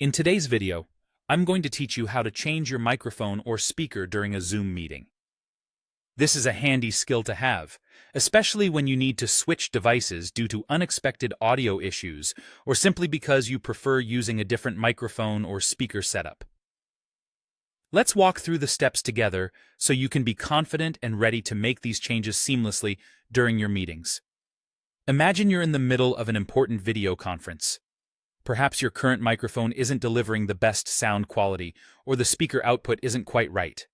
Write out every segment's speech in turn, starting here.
In today's video, I'm going to teach you how to change your microphone or speaker during a Zoom meeting. This is a handy skill to have, especially when you need to switch devices due to unexpected audio issues or simply because you prefer using a different microphone or speaker setup. Let's walk through the steps together so you can be confident and ready to make these changes seamlessly during your meetings. Imagine you're in the middle of an important video conference. Perhaps your current microphone isn't delivering the best sound quality, or the speaker output isn't quite right.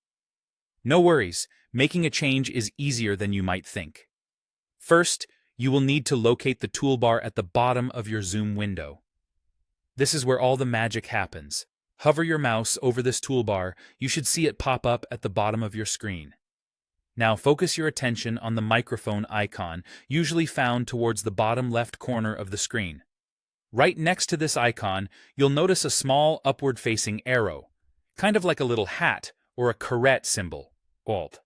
No worries, making a change is easier than you might think. First, you will need to locate the toolbar at the bottom of your Zoom window. This is where all the magic happens. Hover your mouse over this toolbar, you should see it pop up at the bottom of your screen. Now focus your attention on the microphone icon, usually found towards the bottom left corner of the screen. Right next to this icon, you'll notice a small upward-facing arrow, kind of like a little hat or a caret symbol, Alt.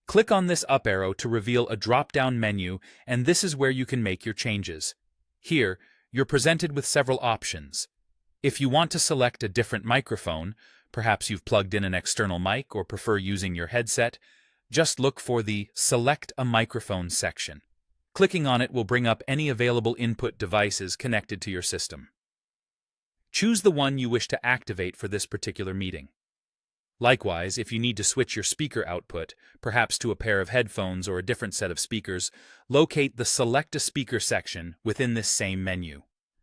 Click on this up arrow to reveal a drop-down menu, and this is where you can make your changes. Here, you're presented with several options. If you want to select a different microphone, perhaps you've plugged in an external mic or prefer using your headset, just look for the Select a Microphone section. Clicking on it will bring up any available input devices connected to your system. Choose the one you wish to activate for this particular meeting. Likewise, if you need to switch your speaker output, perhaps to a pair of headphones or a different set of speakers, locate the Select a Speaker section within this same menu.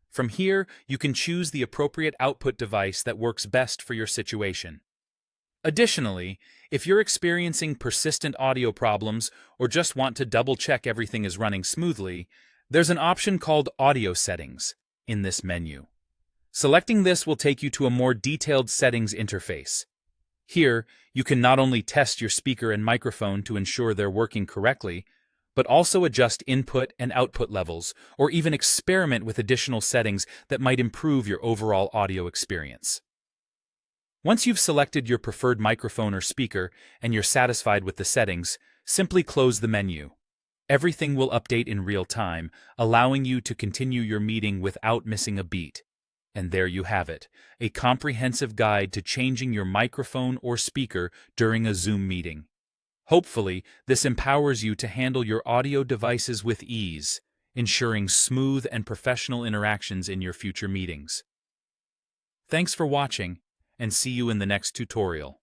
From here, you can choose the appropriate output device that works best for your situation. Additionally, if you're experiencing persistent audio problems or just want to double-check everything is running smoothly, there's an option called Audio Settings in this menu. Selecting this will take you to a more detailed settings interface. Here, you can not only test your speaker and microphone to ensure they're working correctly, but also adjust input and output levels, or even experiment with additional settings that might improve your overall audio experience. Once you've selected your preferred microphone or speaker and you're satisfied with the settings, simply close the menu. Everything will update in real time, allowing you to continue your meeting without missing a beat. And there you have it, a comprehensive guide to changing your microphone or speaker during a Zoom meeting. Hopefully, this empowers you to handle your audio devices with ease, ensuring smooth and professional interactions in your future meetings. Thanks for watching, and see you in the next tutorial.